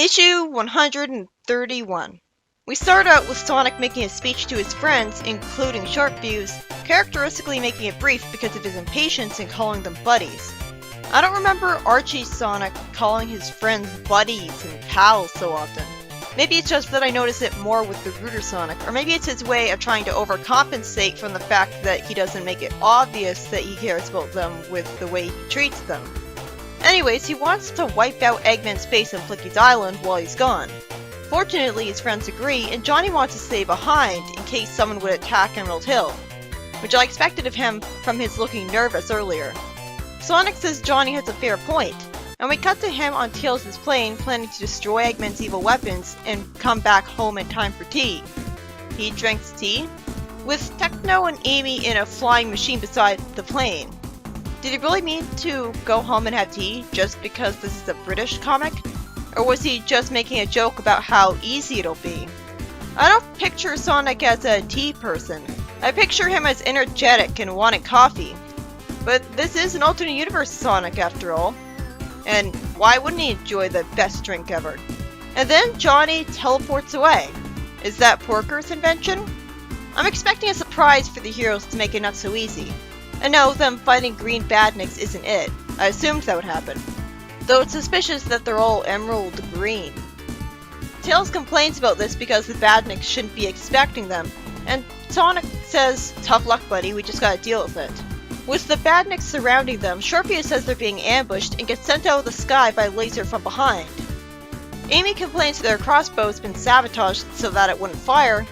Issue 131. We start out with Sonic making a speech to his friends, including Sharp Fuse, characteristically making it brief because of his impatience in calling them buddies. I don't remember Archie Sonic calling his friends buddies and pals so often. Maybe it's just that I notice it more with the Rooter Sonic, or maybe it's his way of trying to overcompensate from the fact that he doesn't make it obvious that he cares about them with the way he treats them. Anyways, he wants to wipe out Eggman's face on Flicky's Island while he's gone. Fortunately, his friends agree, and Johnny wants to stay behind in case someone would attack Emerald Hill, which I expected of him from his looking nervous earlier. Sonic says Johnny has a fair point, and we cut to him on Tails' plane planning to destroy Eggman's evil weapons and come back home in time for tea. He drinks tea, with Techno and Amy in a flying machine beside the plane. Did he really mean to go home and have tea just because this is a British comic? Or was he just making a joke about how easy it'll be? I don't picture Sonic as a tea person. I picture him as energetic and wanting coffee. But this is an alternate universe Sonic after all. And why wouldn't he enjoy the best drink ever? And then Johnny teleports away. Is that Porker's invention? I'm expecting a surprise for the heroes to make it not so easy. And no, them fighting green badniks isn't it. I assumed that would happen. Though it's suspicious that they're all emerald green. Tails complains about this because the badniks shouldn't be expecting them, and Sonic says, "Tough luck, buddy, we just gotta deal with it." With the badniks surrounding them, Sharp Fuse says they're being ambushed and gets sent out of the sky by a laser from behind. Amy complains that their crossbow's been sabotaged so that it wouldn't fire,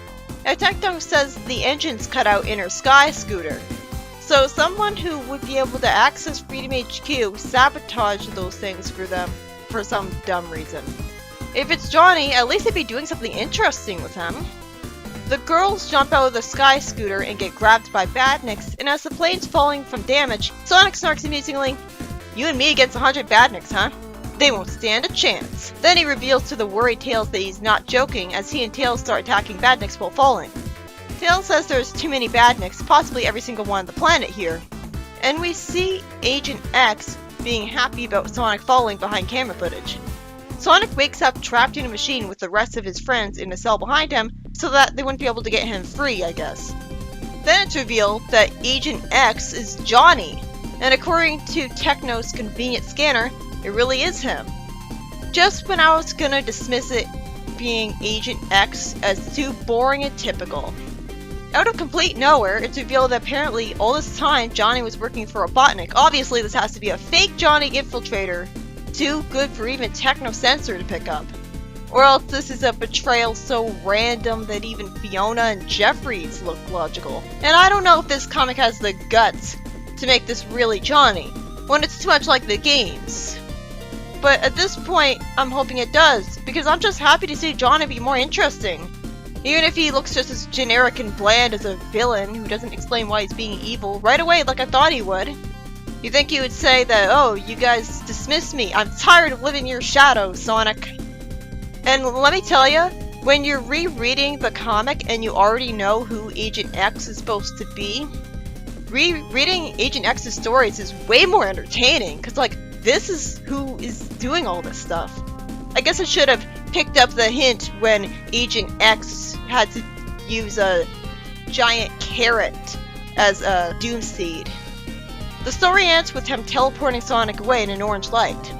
and Techno says the engine's cut out in her Sky Scooter. So someone who would be able to access Freedom HQ sabotaged those things for them for some dumb reason. If it's Johnny, at least they'd be doing something interesting with him. The girls jump out of the Sky Scooter and get grabbed by badniks, and as the plane's falling from damage, Sonic snarks amusingly, "You and me against 100 badniks, huh? They won't stand a chance." Then he reveals to the worried Tails that he's not joking as he and Tails start attacking badniks while falling. Tails says there's too many badniks, possibly every single one on the planet here. And we see Agent X being happy about Sonic falling behind camera footage. Sonic wakes up trapped in a machine with the rest of his friends in a cell behind him so that they wouldn't be able to get him free, I guess. Then it's revealed that Agent X is Johnny, and according to Techno's convenient scanner, it really is him. Just when I was gonna dismiss it being Agent X as too boring and typical. Out of complete nowhere, it's revealed that apparently all this time Johnny was working for Robotnik. Obviously this has to be a fake Johnny infiltrator, too good for even Techno Censor to pick up. Or else this is a betrayal so random that even Fiona and Jeffries look logical. And I don't know if this comic has the guts to make this really Johnny, when it's too much like the games. But at this point, I'm hoping it does, because I'm just happy to see Johnny be more interesting. Even if he looks just as generic and bland as a villain who doesn't explain why he's being evil right away like I thought he would. You think he would say that, "Oh, you guys dismiss me. I'm tired of living in your shadow, Sonic." And let me tell you, when you're rereading the comic and you already know who Agent X is supposed to be, rereading Agent X's stories is way more entertaining, because like, this is who is doing all this stuff. I guess I should have picked up the hint when Agent X had to use a giant carrot as a doom seed. The story ends with him teleporting Sonic away in an orange light.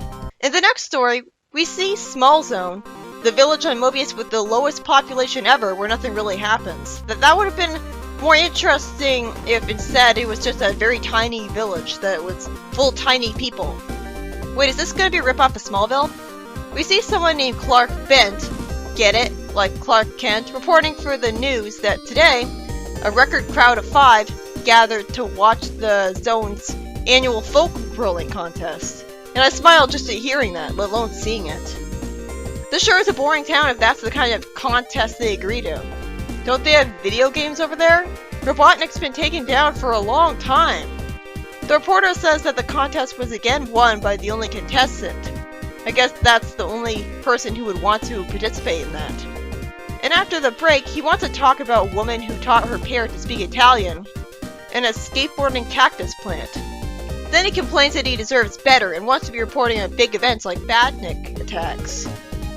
In the next story, we see Small Zone, the village on Mobius with the lowest population ever where nothing really happens. That would have been more interesting if instead it was just a very tiny village that was full of tiny people. Wait, is this gonna be a ripoff of Smallville? We see someone named Clark Bent, get it, like Clark Kent, reporting for the news that today, a record crowd of 5 gathered to watch the Zone's annual folk rolling contest. And I smiled just at hearing that, let alone seeing it. This sure is a boring town if that's the kind of contest they agree to. Don't they have video games over there? Robotnik's been taken down for a long time. The reporter says that the contest was again won by the only contestant. I guess that's the only person who would want to participate in that. And after the break, he wants to talk about a woman who taught her pair to speak Italian in a skateboarding cactus plant. Then he complains that he deserves better and wants to be reporting on big events like badnik attacks.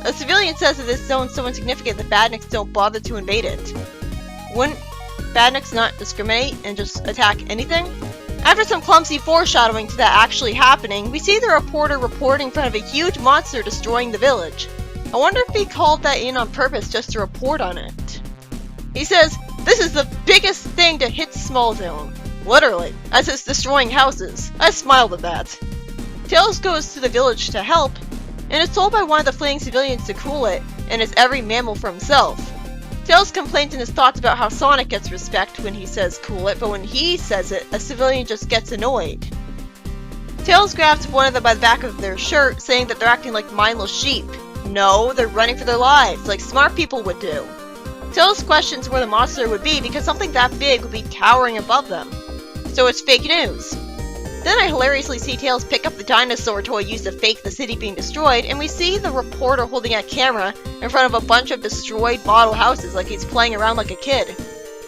A civilian says that this zone's so insignificant that badniks don't bother to invade it. Wouldn't badniks not discriminate and just attack anything? After some clumsy foreshadowing to that actually happening, we see the reporter reporting in front of a huge monster destroying the village. I wonder if he called that in on purpose just to report on it. He says, "This is the biggest thing to hit Small Zone." Literally, as it's destroying houses. I smiled at that. Tails goes to the village to help, and is told by one of the fleeing civilians to cool it, and is every mammal for himself. Tails complains in his thoughts about how Sonic gets respect when he says cool it, but when he says it, a civilian just gets annoyed. Tails grabs one of them by the back of their shirt, saying that they're acting like mindless sheep. No, they're running for their lives, like smart people would do. Tails questions where the monster would be because something that big would be towering above them. So it's fake news. Then I hilariously see Tails pick up the dinosaur toy used to fake the city being destroyed, and we see the reporter holding a camera in front of a bunch of destroyed model houses like he's playing around like a kid.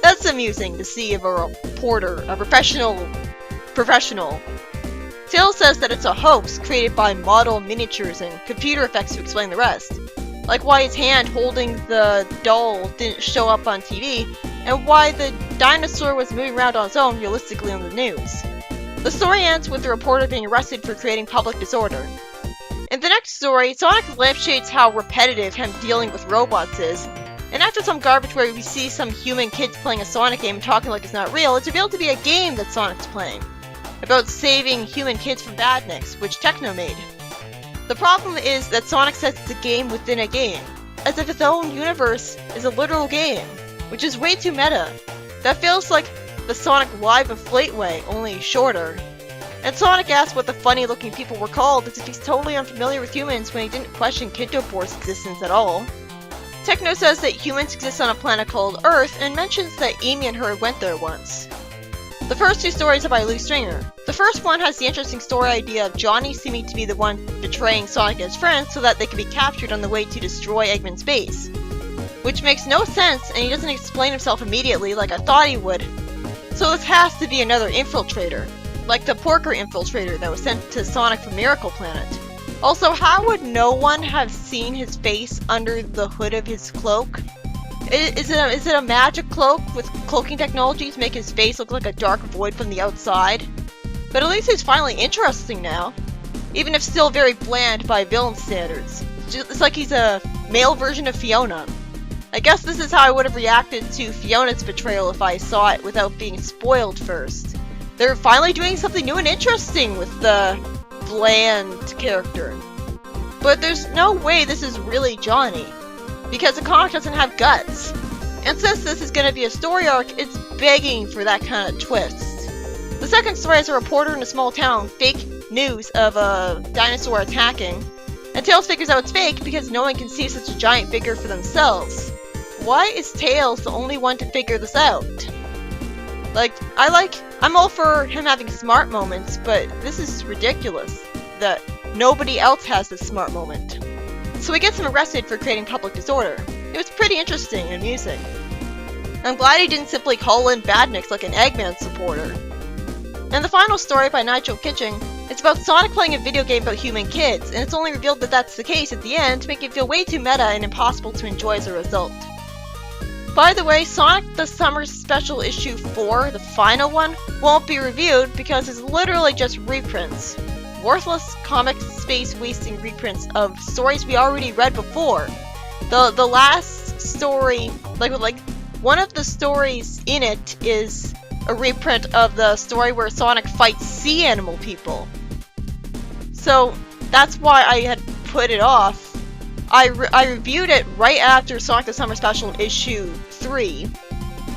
That's amusing to see of a reporter, a professional. Tails says that it's a hoax created by model miniatures and computer effects to explain the rest. Like why his hand holding the doll didn't show up on TV, and why the dinosaur was moving around on its own realistically on the news. The story ends with the reporter being arrested for creating public disorder. In the next story, Sonic lampshades how repetitive him dealing with robots is, and after some garbage where we see some human kids playing a Sonic game and talking like it's not real, it's revealed to be a game that Sonic's playing, about saving human kids from badniks, which Techno made. The problem is that Sonic says it's a game within a game, as if its own universe is a literal game, which is way too meta. That feels like the Sonic Live Inflate way, only shorter. And Sonic asks what the funny-looking people were called, as if he's totally unfamiliar with humans when he didn't question Kintopor's existence at all. Techno says that humans exist on a planet called Earth, and mentions that Amy and her went there once. The first two stories are by Lou Stringer. The first one has the interesting story idea of Johnny seeming to be the one betraying Sonic and his friends so that they can be captured on the way to destroy Eggman's base. Which makes no sense, and he doesn't explain himself immediately like I thought he would. So this has to be another infiltrator, like the Porker infiltrator that was sent to Sonic from Miracle Planet. Also, how would no one have seen his face under the hood of his cloak? Is it a magic cloak with cloaking technology to make his face look like a dark void from the outside? But at least he's finally interesting now, even if still very bland by villain standards. It's like he's a male version of Fiona. I guess this is how I would have reacted to Fiona's betrayal if I saw it without being spoiled first. They're finally doing something new and interesting with the bland character. But there's no way this is really Johnny, because the comic doesn't have guts. And since this is going to be a story arc, it's begging for that kind of twist. The second story has a reporter in a small town fake news of a dinosaur attacking, and Tails figures out it's fake because no one can see such a giant figure for themselves. Why is Tails the only one to figure this out? I'm all for him having smart moments, but this is ridiculous that nobody else has this smart moment. So he gets him arrested for creating public disorder. It was pretty interesting and amusing. I'm glad he didn't simply call in badniks like an Eggman supporter. And the final story by Nigel Kitching is about Sonic playing a video game about human kids, and it's only revealed that that's the case at the end to make it feel way too meta and impossible to enjoy as a result. By the way, Sonic the Summer Special Issue 4, the final one, won't be reviewed because it's literally just reprints. Worthless comic space wasting reprints of stories we already read before. The last story, like one of the stories in it is a reprint of the story where Sonic fights sea animal people. So that's why I had put it off. I reviewed it right after Sonic the Summer Special Issue 3,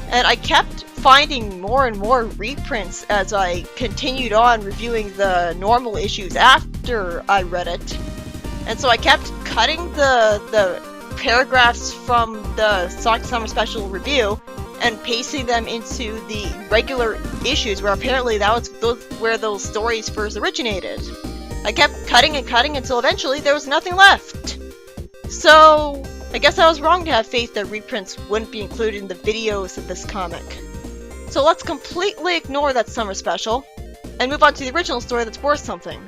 and I kept finding more and more reprints as I continued on reviewing the normal issues after I read it. And so I kept cutting the paragraphs from the Sonic the Summer Special review and pasting them into the regular issues where apparently that was where those stories first originated. I kept cutting and cutting until eventually there was nothing left. So I guess I was wrong to have faith that reprints wouldn't be included in the videos of this comic. So let's completely ignore that summer special and move on to the original story that's worth something.